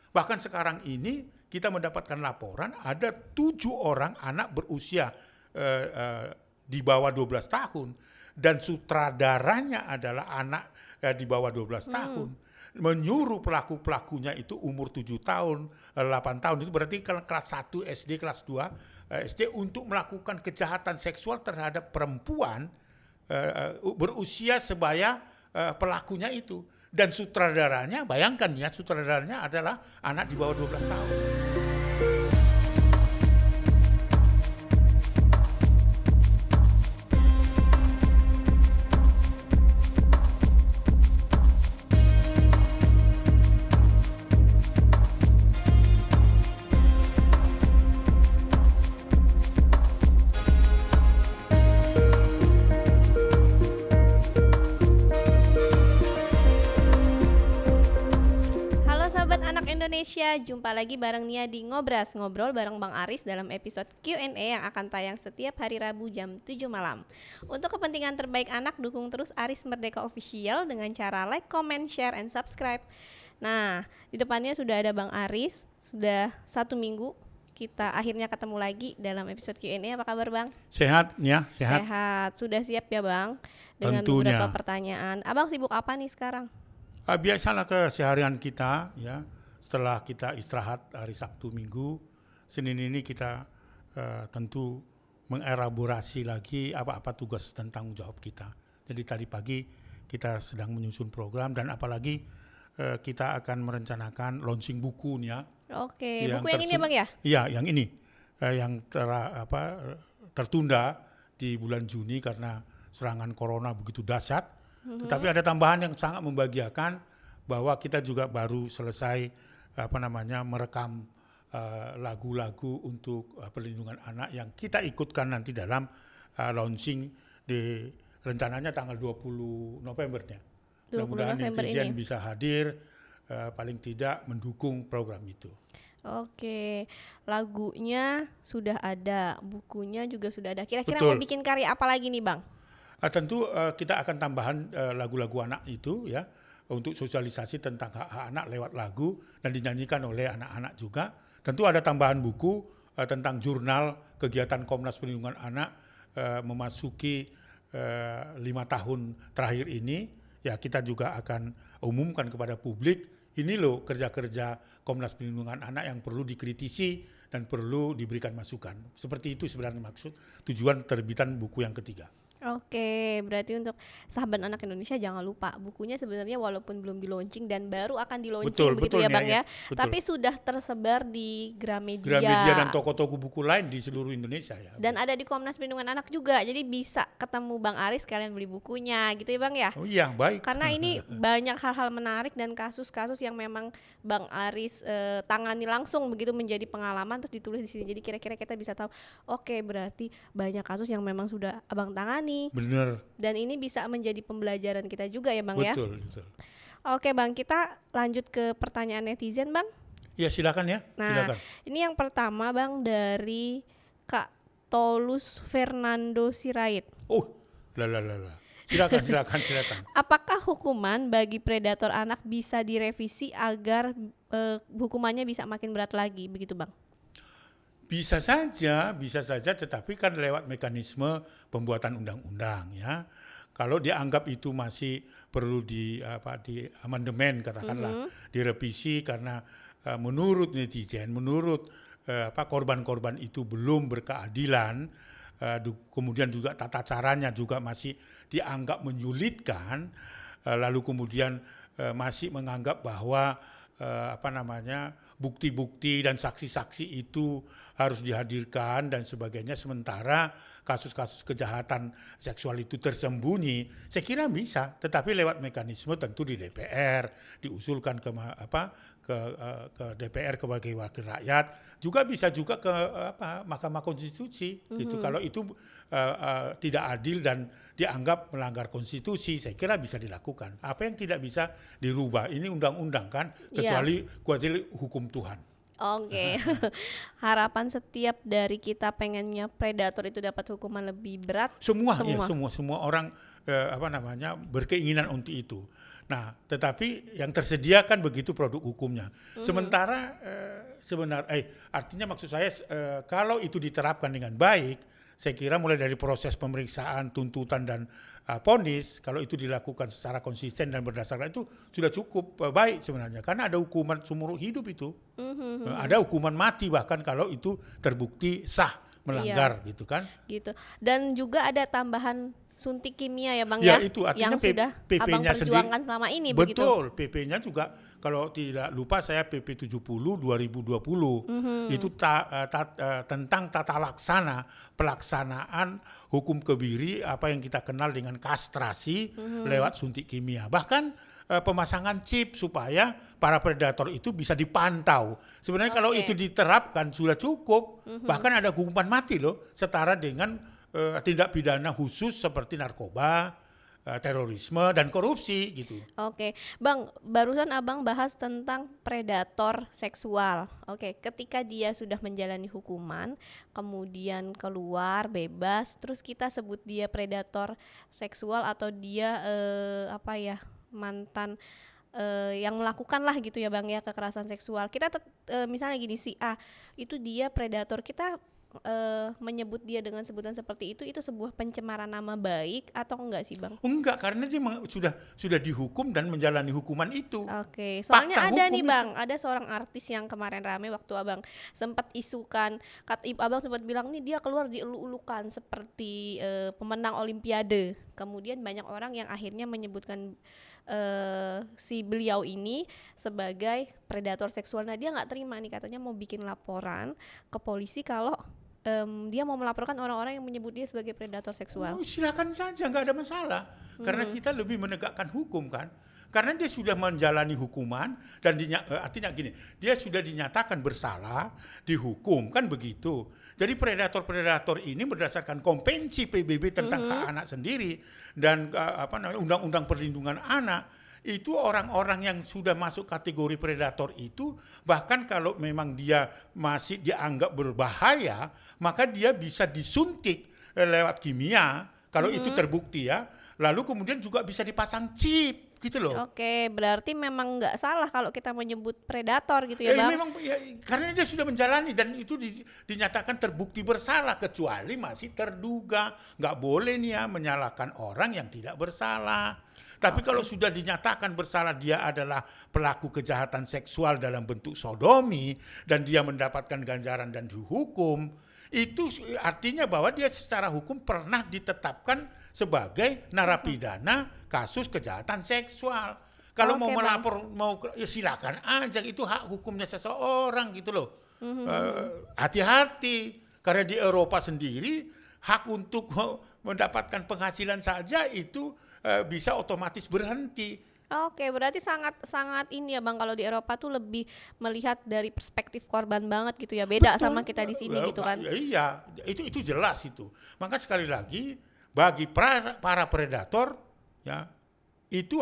Bahkan sekarang ini kita mendapatkan laporan ada 7 orang anak berusia di bawah 12 tahun dan sutradaranya adalah anak di bawah 12 tahun. Menyuruh pelaku-pelakunya itu umur 7 tahun, 8 tahun, itu berarti kelas 1 SD, kelas 2 SD untuk melakukan kejahatan seksual terhadap perempuan berusia sebaya pelakunya itu. Dan sutradaranya, bayangkan ya, sutradaranya adalah anak di bawah 12 tahun. Indonesia, jumpa lagi bareng Nia di Ngobras, ngobrol bareng Bang Aris dalam episode Q&A yang akan tayang setiap hari Rabu jam 7 malam. Untuk kepentingan terbaik anak, dukung terus Aris Merdeka Official dengan cara like, comment, share, and subscribe. Nah, di depannya sudah ada Bang Aris, sudah 1 minggu kita akhirnya ketemu lagi dalam episode Q&A. Apa kabar Bang? Sehat ya, sehat. Sehat, sudah siap ya Bang? Dengan tentunya beberapa pertanyaan. Abang sibuk apa nih sekarang? Biasalah keseharian kita ya. Setelah kita istirahat hari Sabtu Minggu, Senin ini kita tentu mengelaborasi lagi apa-apa tugas dan tanggung jawab kita. Jadi tadi pagi kita sedang menyusun program dan apalagi kita akan merencanakan launching bukunya. Oke, buku yang ini Bang ya? Iya, yang ini. Yang tertunda di bulan Juni karena serangan corona begitu dahsyat. Tetapi ada tambahan yang sangat membahagiakan bahwa kita juga baru selesai merekam lagu-lagu untuk perlindungan anak yang kita ikutkan nanti dalam launching di rencananya tanggal 20 Novembernya. Mudah-mudahan netizen bisa hadir, paling tidak mendukung program itu. Oke, lagunya sudah ada, bukunya juga sudah ada. Kira-kira Betul. Mau bikin karya apa lagi nih Bang? Tentu kita akan tambahan lagu-lagu anak itu ya, untuk sosialisasi tentang hak-hak anak lewat lagu dan dinyanyikan oleh anak-anak juga. Tentu ada tambahan buku tentang jurnal kegiatan Komnas Perlindungan Anak memasuki 5 tahun terakhir ini. Ya kita juga akan umumkan kepada publik, ini loh kerja-kerja Komnas Perlindungan Anak yang perlu dikritisi dan perlu diberikan masukan. Seperti itu sebenarnya maksud tujuan terbitan buku yang ketiga. Oke, berarti untuk sahabat anak Indonesia jangan lupa bukunya sebenarnya walaupun belum di-launching dan baru akan di-launching begitu ya Bang ya. Tapi sudah tersebar di Gramedia dan toko-toko buku lain di seluruh Indonesia ya. Dan ada di Komnas Perlindungan Anak juga. Jadi bisa ketemu Bang Aris kalian beli bukunya gitu ya Bang ya. Oh iya, baik. Karena ini banyak hal-hal menarik dan kasus-kasus yang memang Bang Aris tangani langsung begitu menjadi pengalaman terus ditulis di sini. Jadi kira-kira kita bisa tahu, oke, berarti banyak kasus yang memang sudah Abang tangani. Bener. Dan ini bisa menjadi pembelajaran kita juga ya Bang ya. Betul. Oke Bang, kita lanjut ke pertanyaan netizen Bang. Ya silakan ya. Nah, silakan. Ini yang pertama Bang dari Kak Tolus Fernando Sirait. Oh, Silakan. Apakah hukuman bagi predator anak bisa direvisi agar hukumannya bisa makin berat lagi begitu Bang? Bisa saja, tetapi kan lewat mekanisme pembuatan undang-undang ya. Kalau dianggap itu masih perlu di amandemen katakanlah, direvisi karena menurut netizen, menurut korban-korban itu belum berkeadilan, kemudian juga tata caranya juga masih dianggap menyulitkan, lalu kemudian masih menganggap bahwa bukti-bukti dan saksi-saksi itu harus dihadirkan dan sebagainya, sementara kasus-kasus kejahatan seksual itu tersembunyi. Saya kira bisa, tetapi lewat mekanisme tentu di DPR diusulkan ke DPR sebagai wakil rakyat, juga bisa juga ke Mahkamah Konstitusi gitu. Kalau itu tidak adil dan dianggap melanggar konstitusi, saya kira bisa dilakukan. Apa yang tidak bisa dirubah, ini undang-undang kan, kecuali hukum Tuhan. Oke. Harapan setiap dari kita pengennya predator itu dapat hukuman lebih berat. Semua orang berkeinginan untuk itu. Nah, tetapi yang tersedia kan begitu produk hukumnya. Sementara artinya maksud saya kalau itu diterapkan dengan baik, saya kira mulai dari proses pemeriksaan, tuntutan dan vonis, kalau itu dilakukan secara konsisten dan berdasarkan itu sudah cukup baik sebenarnya. Karena ada hukuman seumur hidup itu, ada hukuman mati bahkan kalau itu terbukti sah melanggar gitu kan. Gitu. Dan juga ada tambahan suntik kimia ya Bang Ya ya, itu artinya yang sudah Abang PP-nya perjuangkan selama ini begitu. Betul, PP-nya juga kalau tidak lupa saya PP 70 2020 itu tentang tata laksana pelaksanaan hukum kebiri apa yang kita kenal dengan kastrasi lewat suntik kimia. Bahkan pemasangan chip supaya para predator itu bisa dipantau. Sebenarnya kalau itu diterapkan sudah cukup, bahkan ada hukuman mati loh, setara dengan tindak pidana khusus seperti narkoba, terorisme dan korupsi gitu. Oke, Bang, barusan Abang bahas tentang predator seksual. Oke, ketika dia sudah menjalani hukuman, kemudian keluar bebas, terus kita sebut dia predator seksual atau dia mantan yang melakukan lah gitu ya Bang ya kekerasan seksual. Kita misalnya gini, si A itu dia predator, kita menyebut dia dengan sebutan seperti itu sebuah pencemaran nama baik atau enggak sih Bang? Enggak, karena dia sudah dihukum dan menjalani hukuman itu. Oke, soalnya Fakta ada hukum nih itu. Bang, ada seorang artis yang kemarin rame waktu Abang sempat isukan, Abang sempat bilang nih dia keluar dielu-elukan seperti pemenang Olimpiade. Kemudian banyak orang yang akhirnya menyebutkan si beliau ini sebagai predator seksual. Nah dia nggak terima nih, katanya mau bikin laporan ke polisi kalau dia mau melaporkan orang-orang yang menyebut dia sebagai predator seksual. Oh, silakan saja, nggak ada masalah. Karena kita lebih menegakkan hukum kan. Karena dia sudah menjalani hukuman dan artinya gini, dia sudah dinyatakan bersalah, dihukum kan begitu. Jadi predator-predator ini berdasarkan konvensi PBB tentang hak anak sendiri dan Undang-Undang Perlindungan Anak, itu orang-orang yang sudah masuk kategori predator itu bahkan kalau memang dia masih dianggap berbahaya, maka dia bisa disuntik lewat kimia kalau itu terbukti ya. Lalu kemudian juga bisa dipasang chip gitu loh. Oke, berarti memang nggak salah kalau kita menyebut predator gitu ya Bang? Memang ya, karena dia sudah menjalani dan itu dinyatakan terbukti bersalah, kecuali masih terduga. Nggak boleh nih ya menyalahkan orang yang tidak bersalah. Tapi kalau sudah dinyatakan bersalah, dia adalah pelaku kejahatan seksual dalam bentuk sodomi dan dia mendapatkan ganjaran dan dihukum, itu artinya bahwa dia secara hukum pernah ditetapkan sebagai narapidana kasus kejahatan seksual. Kalau mau melapor, ya silakan aja, itu hak hukumnya seseorang gitu loh. Hati-hati, karena di Eropa sendiri hak untuk mendapatkan penghasilan saja itu bisa otomatis berhenti. Oke, berarti sangat ini ya Bang, kalau di Eropa tuh lebih melihat dari perspektif korban banget gitu ya, beda Betul. sama kita di sini gitu kan. Iya, itu jelas itu. Maka sekali lagi bagi para predator ya itu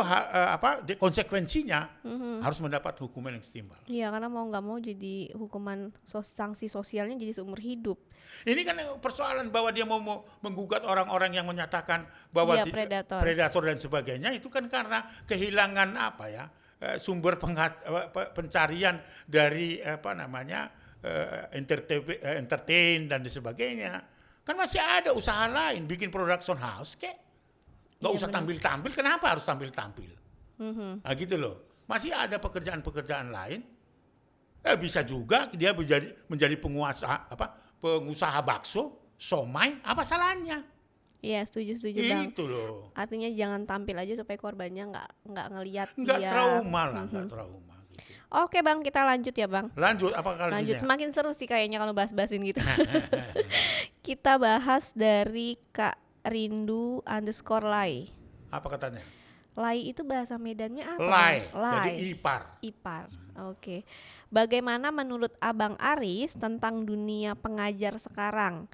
konsekuensinya harus mendapat hukuman yang setimpal. Iya, karena mau nggak mau jadi hukuman sanksi sosialnya jadi seumur hidup. Ini kan persoalan bahwa dia mau menggugat orang-orang yang menyatakan bahwa Dia predator dan sebagainya, itu kan karena kehilangan sumber pencarian dari entertain dan sebagainya. Kan masih ada usaha lain, bikin production house kek. Nggak usah tampil-tampil, kenapa harus tampil-tampil? Nah gitu loh. Masih ada pekerjaan-pekerjaan lain. Bisa juga dia menjadi pengusaha bakso, somai, apa salahnya? Iya, setuju Bang. Itu loh. Artinya jangan tampil aja supaya korbannya nggak ngelihat dia. Nggak trauma lah, nggak trauma. Gitu. Oke Bang, kita lanjut ya Bang. Lanjut, apa kali Lanjut, semakin seru sih kayaknya kalau bahas-bahasin gitu. Kita bahas dari Kak Rindu_Lai. Apa katanya? Lai itu bahasa Medannya apa? Lai. Lai. Jadi Ipar. Oke. Bagaimana menurut Abang Aris tentang dunia pengajar sekarang?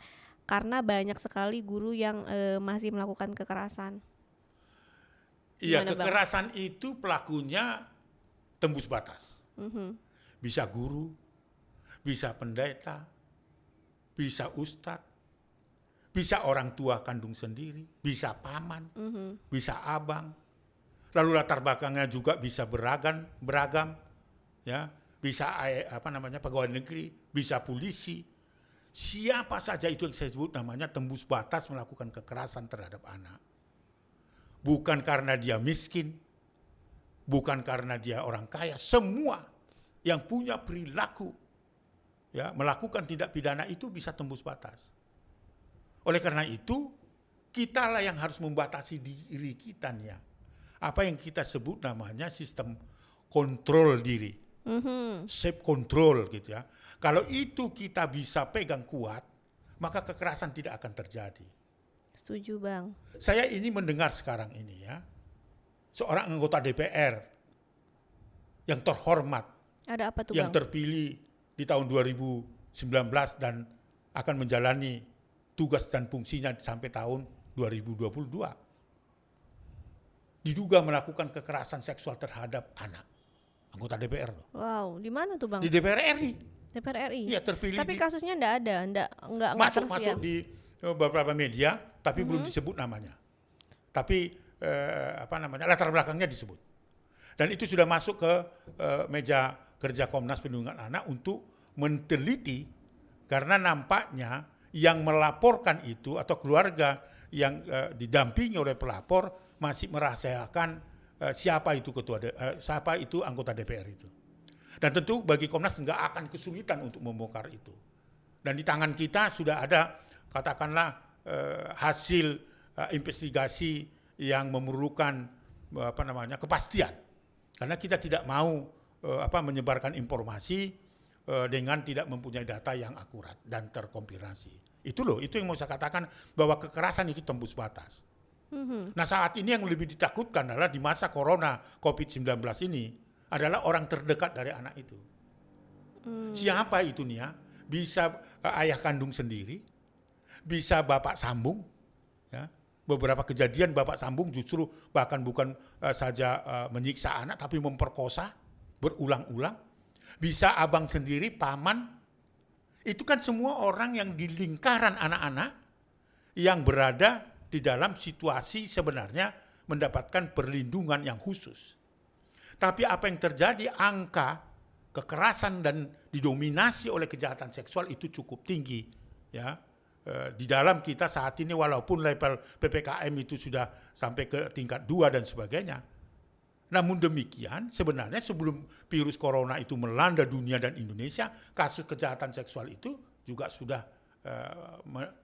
Karena banyak sekali guru yang masih melakukan kekerasan. Iya, Gimana, kekerasan itu pelakunya tembus batas. Bisa guru, bisa pendeta, bisa ustadz, bisa orang tua kandung sendiri, bisa paman, bisa abang. Lalu latar belakangnya juga bisa beragam, ya, bisa pegawai negeri, bisa polisi. Siapa saja itu yang saya sebut namanya tembus batas melakukan kekerasan terhadap anak. Bukan karena dia miskin, bukan karena dia orang kaya, semua yang punya perilaku ya melakukan tindak pidana itu bisa tembus batas. Oleh karena itu, kitalah yang harus membatasi diri kita nih ya. Apa yang kita sebut namanya sistem kontrol diri. Self control gitu ya. Kalau itu kita bisa pegang kuat, maka kekerasan tidak akan terjadi. Setuju, Bang. Saya ini mendengar sekarang ini ya, seorang anggota DPR yang terhormat, Ada apa tuh, yang Bang? terpilih di tahun 2019 dan akan menjalani tugas dan fungsinya sampai tahun 2022. Diduga melakukan kekerasan seksual terhadap anak. Anggota DPR loh. Wow, di mana tuh, Bang? Di DPR RI. DPR RI. Iya, terpilih. Tapi kasusnya enggak ada, enggak masuk tersiar. di beberapa media, tapi belum disebut namanya. Tapi latar belakangnya disebut. Dan itu sudah masuk ke meja kerja Komnas Perlindungan Anak untuk meneliti, karena nampaknya yang melaporkan itu atau keluarga yang didampingi oleh pelapor masih merahasiakan siapa itu anggota DPR itu. Dan tentu bagi Komnas nggak akan kesulitan untuk membongkar itu. Dan di tangan kita sudah ada katakanlah hasil investigasi yang memerlukan kepastian. Karena kita tidak mau menyebarkan informasi dengan tidak mempunyai data yang akurat dan terkonfirmasi. Itu yang mau saya katakan, bahwa kekerasan itu tembus batas. Nah, saat ini yang lebih ditakutkan adalah di masa corona COVID-19 ini adalah orang terdekat dari anak itu. Siapa itu nih ya? Bisa ayah kandung sendiri, bisa bapak sambung, ya. Beberapa kejadian bapak sambung justru bahkan bukan saja menyiksa anak, tapi memperkosa berulang-ulang. Bisa abang sendiri, paman. Itu kan semua orang yang di lingkaran anak-anak yang berada di dalam situasi sebenarnya mendapatkan perlindungan yang khusus. Tapi apa yang terjadi, angka kekerasan dan didominasi oleh kejahatan seksual itu cukup tinggi, ya. Di dalam kita saat ini, walaupun level PPKM itu sudah sampai ke tingkat 2 dan sebagainya. Namun demikian, sebenarnya sebelum virus corona itu melanda dunia dan Indonesia, kasus kejahatan seksual itu juga sudah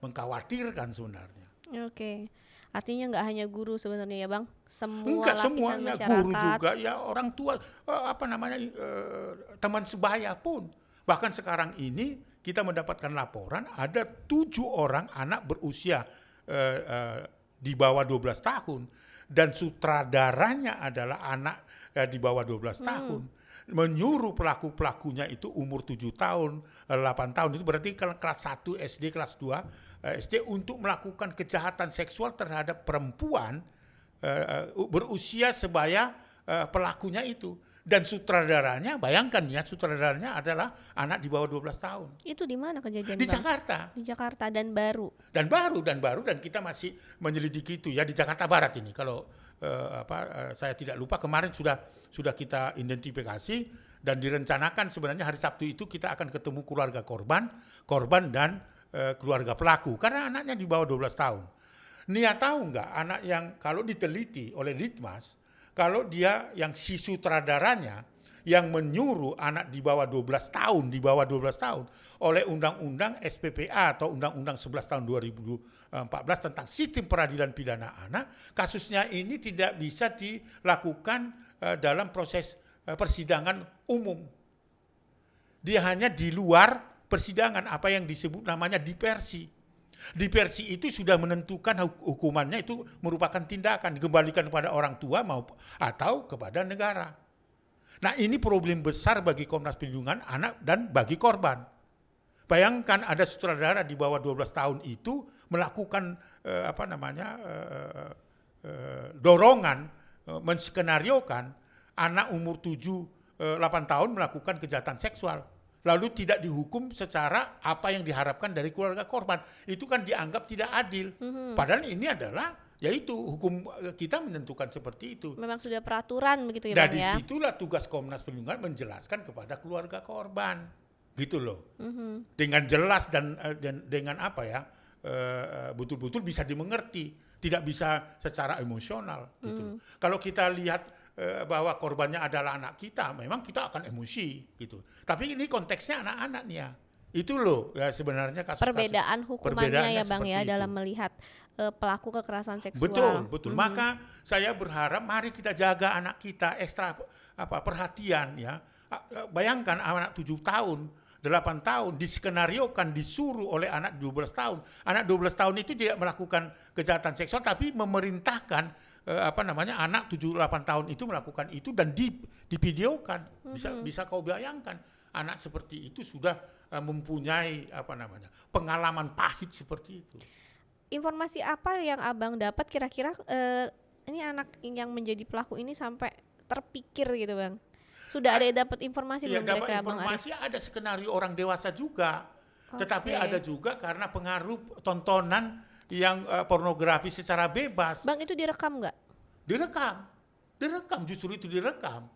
mengkhawatirkan sebenarnya. Oke. Artinya nggak hanya guru sebenarnya ya, Bang? Semua Enggak lapisan semuanya, masyarakat. guru juga, ya orang tua, teman sebaya pun. Bahkan sekarang ini kita mendapatkan laporan ada 7 orang anak berusia di bawah 12 tahun dan sutradaranya adalah anak di bawah 12 tahun. Menyuruh pelaku-pelakunya itu umur 7 tahun, 8 tahun, itu berarti kelas 1 SD, kelas 2 SD, untuk melakukan kejahatan seksual terhadap perempuan berusia sebaya pelakunya itu. Dan sutradaranya, bayangkan ya, sutradaranya adalah anak di bawah 12 tahun. Itu di mana kejadian, Di Bang? Jakarta. Di Jakarta dan baru. Dan kita masih menyelidiki itu ya, di Jakarta Barat ini. Kalau saya tidak lupa kemarin sudah kita identifikasi dan direncanakan sebenarnya hari Sabtu itu kita akan ketemu keluarga korban dan keluarga pelaku, karena anaknya di bawah 12 tahun. Nia tahu nggak, anak yang kalau diteliti oleh Litmas, kalau dia yang si sutradaranya yang menyuruh anak di bawah 12 tahun oleh Undang-Undang SPPA atau Undang-Undang 11 tahun 2014 tentang sistem peradilan pidana anak, kasusnya ini tidak bisa dilakukan dalam proses persidangan umum. Dia hanya di luar persidangan, apa yang disebut namanya diversi. Diversi itu sudah menentukan hukumannya, itu merupakan tindakan dikembalikan kepada orang tua atau kepada negara. Nah, ini problem besar bagi Komnas Perlindungan Anak dan bagi korban. Bayangkan ada sutradara di bawah 12 tahun itu melakukan dorongan, menskenariokan anak umur 7-8 tahun melakukan kejahatan seksual. Lalu tidak dihukum secara apa yang diharapkan dari keluarga korban. Itu kan dianggap tidak adil. Padahal ini adalah Ya itu hukum kita menentukan seperti itu. Memang sudah peraturan begitu ya Nah Bang ya. disitulah tugas Komnas Perlindungan menjelaskan kepada keluarga korban, gitu loh. Mhm. Dengan jelas dan dengan apa ya, betul-betul bisa dimengerti, tidak bisa secara emosional, gitu loh. Kalau kita lihat bahwa korbannya adalah anak kita, memang kita akan emosi, gitu. Tapi ini konteksnya anak-anak nih ya. Itu loh ya sebenarnya kasus-kasus. Perbedaan hukumannya perbedaannya ya Bang ya seperti itu. dalam melihat pelaku kekerasan seksual. Betul. Maka saya berharap mari kita jaga anak kita ekstra perhatian ya. Bayangkan anak 7 tahun, 8 tahun diskenariokan disuruh oleh anak 12 tahun. Anak 12 tahun itu tidak melakukan kejahatan seksual tapi memerintahkan anak 7-8 tahun itu melakukan itu dan divideokan. Bisa kau bayangkan anak seperti itu sudah mempunyai pengalaman pahit seperti itu. Informasi apa yang Abang dapat kira-kira ini anak yang menjadi pelaku ini sampai terpikir gitu Bang? Sudah ada dapat informasi Iya, belum dapat kira-kira Bang Aris? informasi ada skenario orang dewasa juga. Tetapi ada juga karena pengaruh tontonan yang pornografi secara bebas. Bang itu direkam nggak? Direkam justru itu direkam.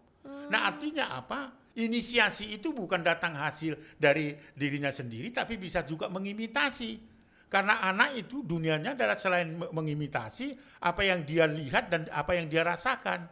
Nah artinya apa? Inisiasi itu bukan datang hasil dari dirinya sendiri, tapi bisa juga mengimitasi. Karena anak itu dunianya adalah selain mengimitasi apa yang dia lihat dan apa yang dia rasakan.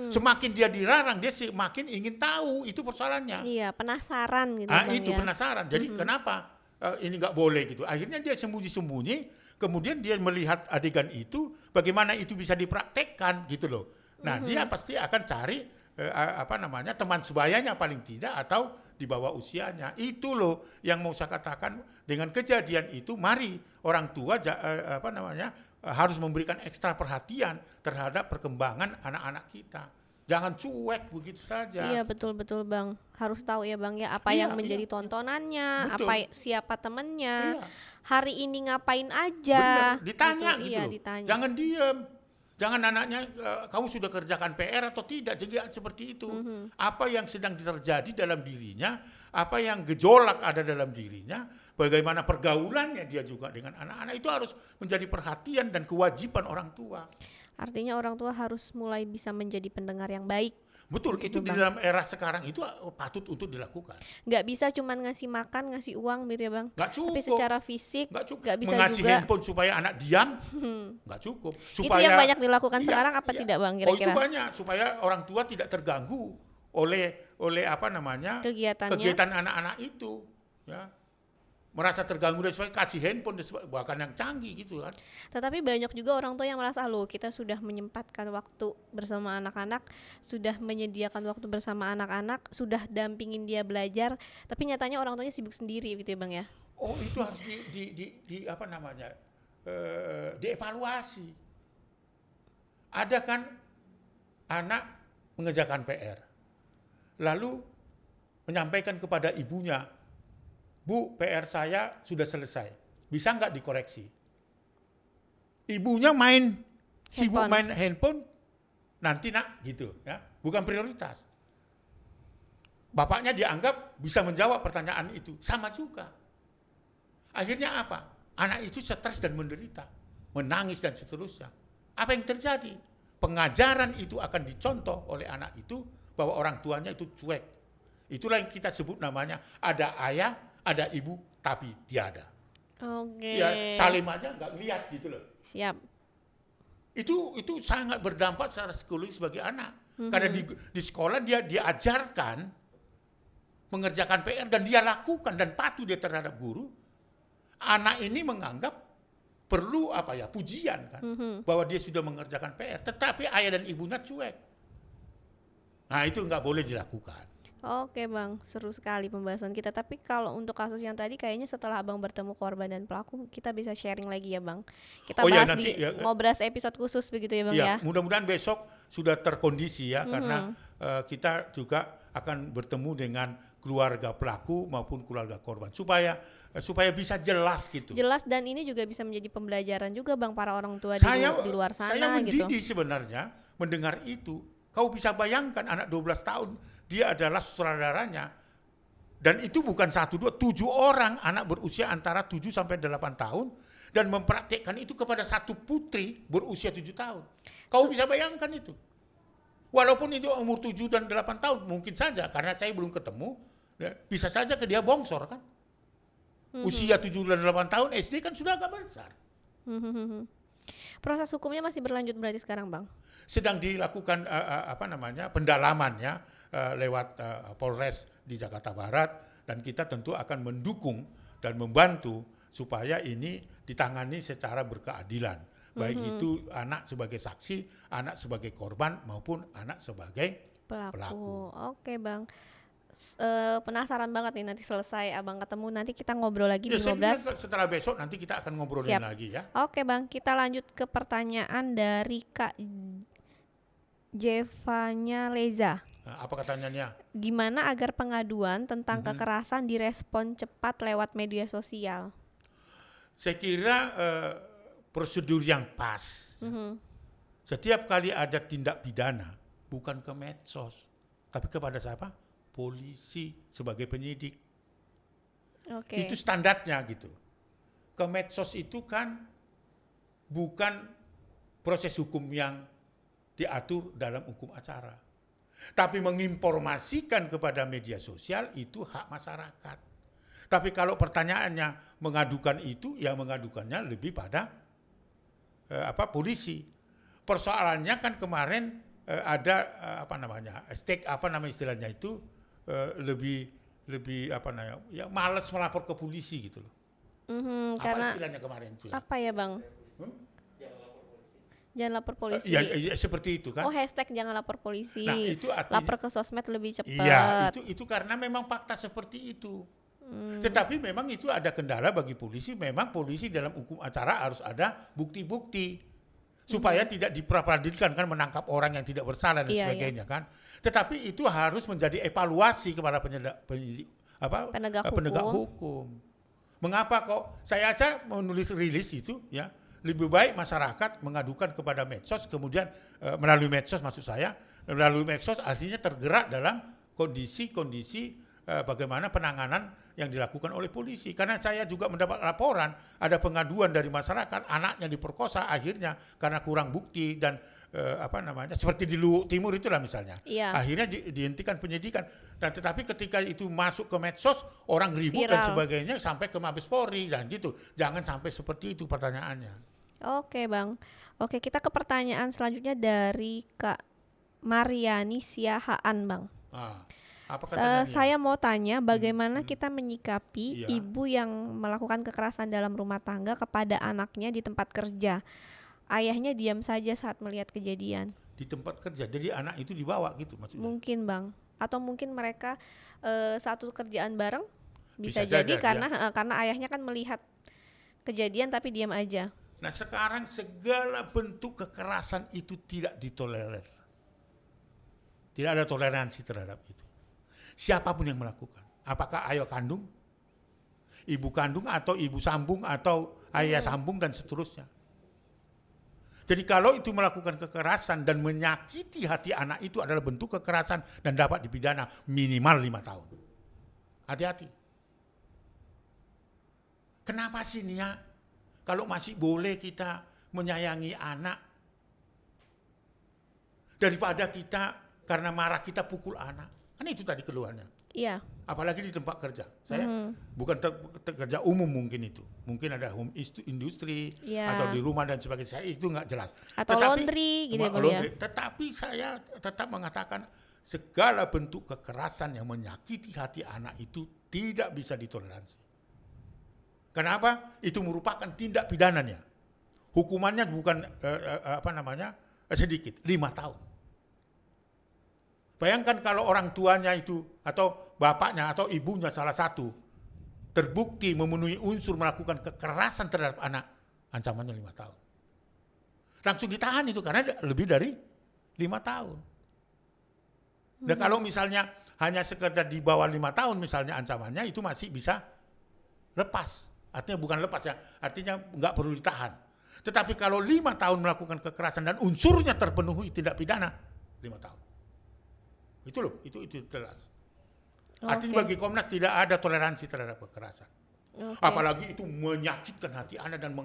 Semakin dia dilarang, dia semakin ingin tahu, itu persoalannya. Iya, penasaran gitu Bang Itu ya. penasaran. Jadi kenapa ini nggak boleh gitu? Akhirnya dia sembunyi-sembunyi, kemudian dia melihat adegan itu, bagaimana itu bisa dipraktekkan gitu loh. Nah dia pasti akan cari teman sebayanya paling tidak atau di bawah usianya. Itu loh yang mau saya katakan dengan kejadian itu, mari orang tua harus memberikan ekstra perhatian terhadap perkembangan anak-anak kita. Jangan cuek begitu saja. Iya betul Bang, harus tahu ya Bang ya apa Iya, yang menjadi iya. tontonannya, Betul. siapa temennya, Iya. hari ini ngapain aja. Benar, ditanya gitu Iya loh. ditanya. Jangan diem. Jangan anaknya kamu sudah kerjakan PR atau tidak, jadi seperti itu. Apa yang sedang terjadi dalam dirinya, apa yang gejolak ada dalam dirinya, bagaimana pergaulannya dia juga dengan anak-anak, itu harus menjadi perhatian dan kewajiban orang tua. Artinya orang tua harus mulai bisa menjadi pendengar yang baik. Betul, Begitu, itu di Bang. dalam era sekarang itu patut untuk dilakukan. Nggak bisa cuman ngasih makan, ngasih uang gitu ya Bang. Nggak cukup. Tapi secara fisik Nggak cukup. nggak bisa Mengasih juga. handphone supaya anak diam, nggak cukup. Itu yang banyak dilakukan Iya, sekarang apa iya. tidak Bang Oh kira-kira? itu banyak, supaya orang tua tidak terganggu oleh kegiatan anak-anak itu, ya. Merasa terganggu dan sebagainya, kasih handphone bahkan yang canggih gitu kan. Tetapi banyak juga orang tua yang merasa loh kita sudah menyempatkan waktu bersama anak-anak, sudah menyediakan waktu bersama anak-anak, sudah dampingin dia belajar, tapi nyatanya orang tuanya sibuk sendiri gitu ya Bang ya. Oh itu harus dievaluasi. Ada kan anak mengerjakan PR, lalu menyampaikan kepada ibunya, Bu, PR saya sudah selesai, bisa nggak dikoreksi? Ibunya sibuk main handphone, nanti nak gitu, ya, bukan prioritas. Bapaknya dianggap bisa menjawab pertanyaan itu, sama juga. Akhirnya apa? Anak itu stres dan menderita, menangis dan seterusnya. Apa yang terjadi? Pengajaran itu akan dicontoh oleh anak itu bahwa orang tuanya itu cuek. Itulah yang kita sebut namanya ada ayah, ada ibu, tapi tiada. Oke. Ya, Salim aja nggak lihat gitu loh. Siap. Itu sangat berdampak secara psikologis bagi anak. Karena di sekolah dia diajarkan mengerjakan PR dan dia lakukan dan patuh dia terhadap guru. Anak ini menganggap perlu pujian kan, bahwa dia sudah mengerjakan PR. Tetapi ayah dan ibunya cuek. Nah itu nggak boleh dilakukan. Oke Bang, seru sekali pembahasan kita. Tapi kalau untuk kasus yang tadi kayaknya setelah Abang bertemu korban dan pelaku, kita bisa sharing lagi ya Bang. Kita bahas nanti, di Ngobras episode khusus begitu ya Bang ya. Mudah-mudahan besok sudah terkondisi ya, karena kita juga akan bertemu dengan keluarga pelaku maupun keluarga korban supaya bisa jelas gitu. Jelas, dan ini juga bisa menjadi pembelajaran juga Bang para orang tua di luar sana saya gitu. mendidih sebenarnya mendengar itu. Kau bisa bayangkan anak 12 tahun dia adalah sutradaranya. Dan itu bukan 1, 2, 7 orang anak berusia antara 7 sampai 8 tahun dan mempraktikkan itu kepada satu putri berusia 7 tahun. Kau bisa bayangkan itu. Walaupun itu umur 7 dan 8 tahun, mungkin saja karena saya belum ketemu, ya, bisa saja ke dia bongsor kan. Usia 7 dan 8 tahun SD kan sudah agak besar. Proses hukumnya masih berlanjut berarti sekarang, Bang? Sedang dilakukan pendalaman ya lewat Polres di Jakarta Barat, dan kita tentu akan mendukung dan membantu supaya ini ditangani secara berkeadilan, baik itu anak sebagai saksi, anak sebagai korban maupun anak sebagai pelaku. Oke, Bang. Penasaran banget nih, nanti selesai Abang ketemu, nanti kita ngobrol lagi di Ngobras. Setelah besok nanti kita akan ngobrolin lagi ya. Oke, Bang, kita lanjut ke pertanyaan dari Kak Jevanya Leza. Nah, apa katanya? Gimana agar pengaduan tentang kekerasan direspon cepat lewat media sosial? Saya kira prosedur yang pas. Setiap kali ada tindak pidana, bukan ke medsos, tapi kepada siapa? Polisi sebagai penyidik. Itu standarnya gitu. Ke medsos itu kan bukan proses hukum yang diatur dalam hukum acara. Tapi menginformasikan kepada media sosial itu hak masyarakat. Tapi kalau pertanyaannya mengadukan itu, ya mengadukannya lebih pada polisi. Persoalannya kan kemarin ada istilahnya itu lebih malas melapor ke polisi gitu loh. Karena istilahnya kemarin itu? Apa ya, Bang? Jangan lapor polisi. Ya, seperti itu kan. Hashtag jangan lapor polisi. Nah, itu artinya, lapor ke sosmed lebih cepat. Iya, itu karena memang fakta seperti itu. Tetapi memang itu ada kendala bagi polisi. Memang polisi dalam hukum acara harus ada bukti-bukti supaya tidak diperadilan kan, menangkap orang yang tidak bersalah dan sebagainya kan. Tetapi itu harus menjadi evaluasi kepada penegak hukum. Mengapa kok saya aja menulis rilis itu ya? Lebih baik masyarakat mengadukan kepada medsos, kemudian melalui medsos melalui medsos artinya tergerak dalam kondisi-kondisi bagaimana penanganan yang dilakukan oleh polisi. Karena saya juga mendapat laporan ada pengaduan dari masyarakat, anaknya diperkosa akhirnya karena kurang bukti dan seperti di Luwu Timur itulah misalnya. Akhirnya dihentikan penyidikan. Dan tetapi ketika itu masuk ke medsos, orang ribut dan sebagainya sampai ke Mabes Polri dan gitu. Jangan sampai seperti itu pertanyaannya. Oke, Bang. Oke, kita ke pertanyaan selanjutnya dari Kak Mariani Siahaan, Bang. Apa katanya? Saya mau tanya bagaimana kita menyikapi ibu yang melakukan kekerasan dalam rumah tangga kepada anaknya di tempat kerja. Ayahnya diam saja saat melihat kejadian. Di tempat kerja, jadi anak itu dibawa gitu maksudnya? Mungkin, Bang. Atau mungkin mereka satu kerjaan bareng. Bisa jadi karena ayahnya kan melihat kejadian tapi diam aja. Nah, sekarang segala bentuk kekerasan itu tidak ditolerir. Tidak ada toleransi terhadap itu. Siapapun yang melakukan. Apakah ayah kandung, ibu kandung, atau ibu sambung, atau ayah sambung, dan seterusnya. Jadi kalau itu melakukan kekerasan dan menyakiti hati anak itu adalah bentuk kekerasan dan dapat dipidana minimal 5 tahun. Hati-hati. Kenapa sih Nia? Kalau masih boleh kita menyayangi anak daripada kita karena marah kita pukul anak. Kan itu tadi keluhannya. Iya. Apalagi di tempat kerja. Saya bukan kerja umum mungkin itu. Mungkin ada home industri atau di rumah dan sebagainya. Saya itu nggak jelas. Atau laundry gitu ya. Tetapi saya tetap mengatakan segala bentuk kekerasan yang menyakiti hati anak itu tidak bisa ditoleransi. Kenapa? Itu merupakan tindak pidananya. Hukumannya bukan sedikit, 5 tahun. Bayangkan kalau orang tuanya itu atau bapaknya atau ibunya salah satu terbukti memenuhi unsur melakukan kekerasan terhadap anak, ancamannya 5 tahun. Langsung ditahan itu karena lebih dari 5 tahun. Dan kalau misalnya hanya sekedar di bawah 5 tahun misalnya ancamannya, itu masih bisa lepas. Artinya bukan lepas ya, artinya nggak perlu ditahan. Tetapi kalau 5 tahun melakukan kekerasan dan unsurnya terpenuhi tindak pidana, 5 tahun. Itu loh, itu jelas. Artinya bagi Komnas tidak ada toleransi terhadap kekerasan. Oke. Apalagi itu menyakitkan hati anak dan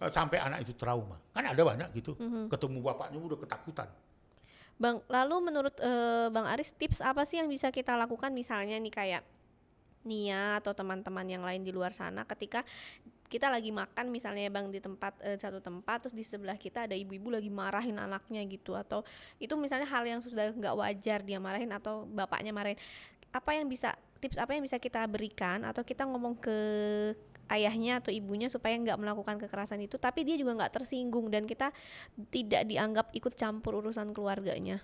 sampai anak itu trauma. Kan ada banyak gitu, ketemu bapaknya udah ketakutan. Bang, lalu menurut Bang Aris, tips apa sih yang bisa kita lakukan misalnya nih kayak Nia atau teman-teman yang lain di luar sana ketika kita lagi makan misalnya Bang di satu tempat, terus di sebelah kita ada ibu-ibu lagi marahin anaknya gitu, atau itu misalnya hal yang sudah nggak wajar dia marahin atau bapaknya marahin, tips apa yang bisa kita berikan atau kita ngomong ke ayahnya atau ibunya supaya nggak melakukan kekerasan itu tapi dia juga nggak tersinggung dan kita tidak dianggap ikut campur urusan keluarganya.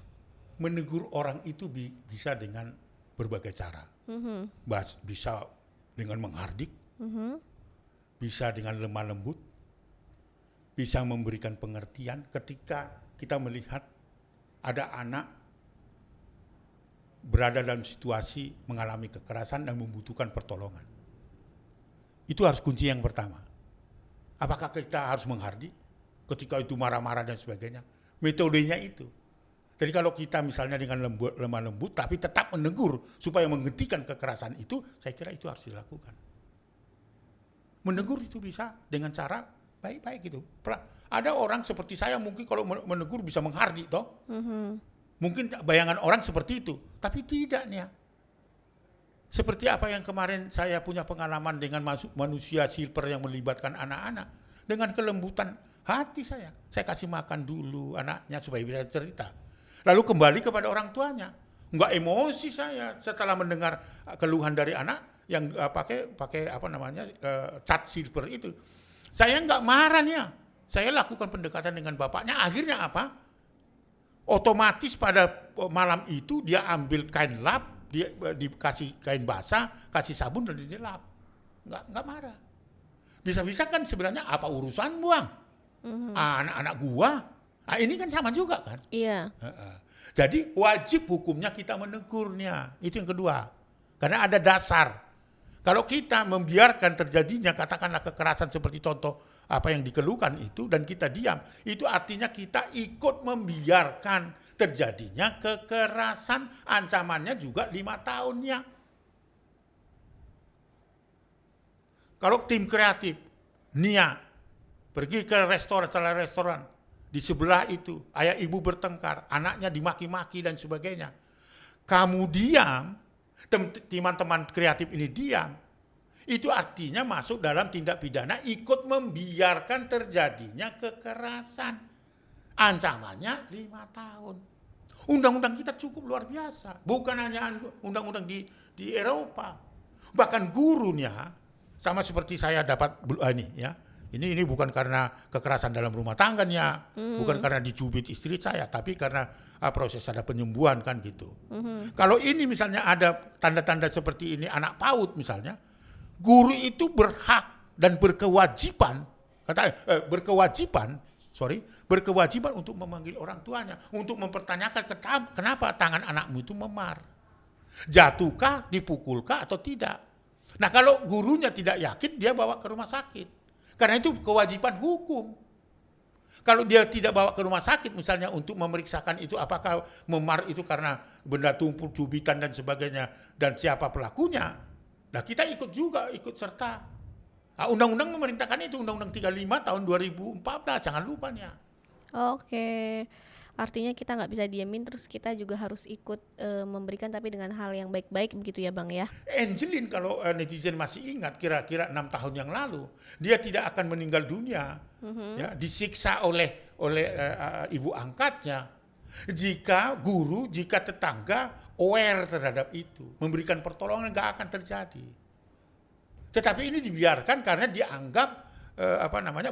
Menegur orang itu bisa dengan berbagai cara. Bisa dengan menghardik, bisa dengan lemah lembut, bisa memberikan pengertian ketika kita melihat ada anak berada dalam situasi mengalami kekerasan dan membutuhkan pertolongan. Itu harus kunci yang pertama. Apakah kita harus menghardik ketika itu marah-marah dan sebagainya? Metodenya itu. Jadi kalau kita misalnya dengan lemah lembut tapi tetap menegur supaya menghentikan kekerasan itu, saya kira itu harus dilakukan. Menegur itu bisa dengan cara baik-baik gitu. Ada orang seperti saya mungkin kalau menegur bisa menghardik toh. Mungkin bayangan orang seperti itu, tapi tidak nih ya. Seperti apa yang kemarin saya punya pengalaman dengan manusia silver yang melibatkan anak-anak. Dengan kelembutan hati saya kasih makan dulu anaknya supaya bisa cerita. Lalu kembali kepada orang tuanya. Enggak emosi saya setelah mendengar keluhan dari anak yang pakai cat silver itu. Saya enggak marah nih ya. Saya lakukan pendekatan dengan bapaknya. Akhirnya apa? Otomatis pada malam itu dia ambil kain lap, dia dikasih kain basah, kasih sabun dan dia lap. Enggak marah. Bisa-bisa kan sebenarnya apa urusan buang? Anak-anak gua. Nah, ini kan sama juga kan? Iya. Jadi wajib hukumnya kita menegurnya. Itu yang kedua. Karena ada dasar. Kalau kita membiarkan terjadinya katakanlah kekerasan seperti contoh apa yang dikeluhkan itu dan kita diam, itu artinya kita ikut membiarkan terjadinya kekerasan, ancamannya juga 5 tahunnya. Kalau tim kreatif, Nia, pergi ke restoran, di sebelah itu ayah ibu bertengkar, anaknya dimaki-maki dan sebagainya. Kamu diam, teman-teman kreatif ini diam, itu artinya masuk dalam tindak pidana ikut membiarkan terjadinya kekerasan. Ancamannya 5 tahun. Undang-undang kita cukup luar biasa. Bukan hanya undang-undang di Eropa. Bahkan gurunya, sama seperti saya dapat ini ya. Ini bukan karena kekerasan dalam rumah tangganya, bukan karena dicubit istri saya, tapi karena proses ada penyembuhan kan gitu. Kalau ini misalnya ada tanda-tanda seperti ini anak PAUD misalnya, guru itu berhak dan berkewajiban untuk memanggil orang tuanya untuk mempertanyakan kenapa tangan anakmu itu memar, jatuhkah, dipukulkah atau tidak. Nah kalau gurunya tidak yakin dia bawa ke rumah sakit. Karena itu kewajiban hukum. Kalau dia tidak bawa ke rumah sakit misalnya untuk memeriksakan itu apakah memar itu karena benda tumpul, cubitan dan sebagainya dan siapa pelakunya, nah kita ikut serta. Nah, undang-undang memerintahkan itu, Undang-Undang 35 tahun 2014, jangan lupa ya. Oke. Artinya kita nggak bisa diamin, terus kita juga harus ikut memberikan tapi dengan hal yang baik-baik begitu ya Bang ya. Angelin kalau netizen masih ingat kira-kira 6 tahun yang lalu dia tidak akan meninggal dunia ya, disiksa oleh ibu angkatnya jika tetangga aware terhadap itu, memberikan pertolongan nggak akan terjadi. Tetapi ini dibiarkan karena dianggap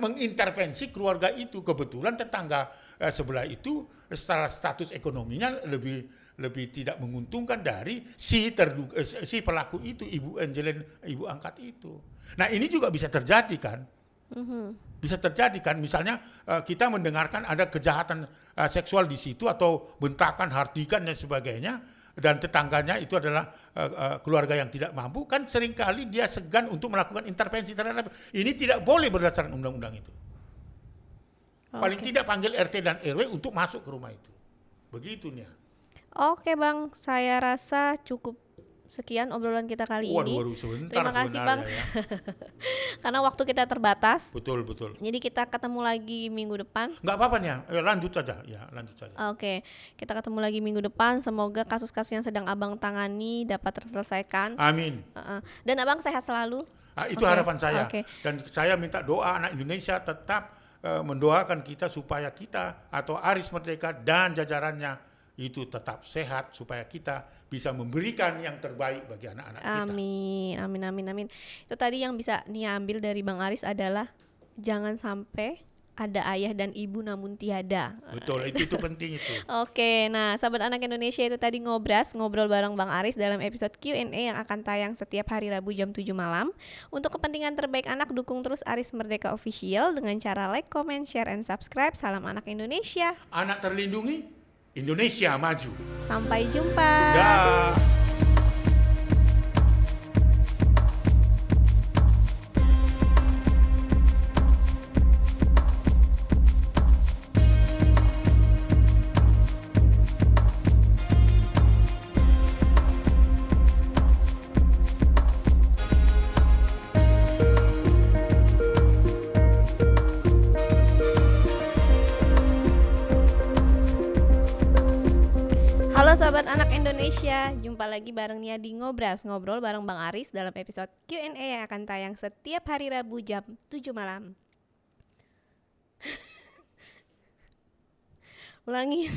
mengintervensi keluarga itu. Kebetulan tetangga sebelah itu secara status ekonominya lebih tidak menguntungkan dari si pelaku itu, Ibu Angelin, ibu angkat itu. Nah ini juga bisa terjadi kan? Bisa terjadi kan? Misalnya kita mendengarkan ada kejahatan seksual di situ atau bentakan, hardikan dan sebagainya, dan tetangganya itu adalah keluarga yang tidak mampu, kan seringkali dia segan untuk melakukan intervensi terhadap ini. Tidak boleh berdasarkan undang-undang itu. Paling tidak panggil RT dan RW untuk masuk ke rumah itu. Begitu nih. Oke Bang, saya rasa cukup sekian obrolan kita kali Waduh, ini. waduh, sebentar Terima kasih sebenarnya Bang, ya. karena waktu kita terbatas. Betul, betul. Jadi kita ketemu lagi minggu depan. Nggak apa-apa nih, lanjut saja. Ya, lanjut saja. Oke, kita ketemu lagi minggu depan. Semoga kasus-kasus yang sedang Abang tangani dapat terselesaikan. Amin. Dan Abang sehat selalu. Itu Oke, harapan saya. oke. Dan saya minta doa anak Indonesia tetap mendoakan kita supaya kita atau Aris Merdeka dan jajarannya itu tetap sehat supaya kita bisa memberikan yang terbaik bagi anak-anak kita. Amin, amin, amin, amin. Itu tadi yang bisa Nia ambil dari Bang Aris adalah jangan sampai ada ayah dan ibu namun tiada. Betul, itu penting itu. Oke, nah sahabat anak Indonesia, itu tadi ngobrol bareng Bang Aris dalam episode Q&A yang akan tayang setiap hari Rabu jam 7 malam. Untuk kepentingan terbaik anak, dukung terus Aris Merdeka Official dengan cara like, comment, share, and subscribe. Salam anak Indonesia. Anak terlindungi, Indonesia maju. Sampai jumpa. Dah. Halo sahabat anak Indonesia, jumpa lagi bareng Nia di Ngobrol bareng Bang Aris dalam episode Q&A yang akan tayang setiap hari Rabu jam 7 malam. Ulangi.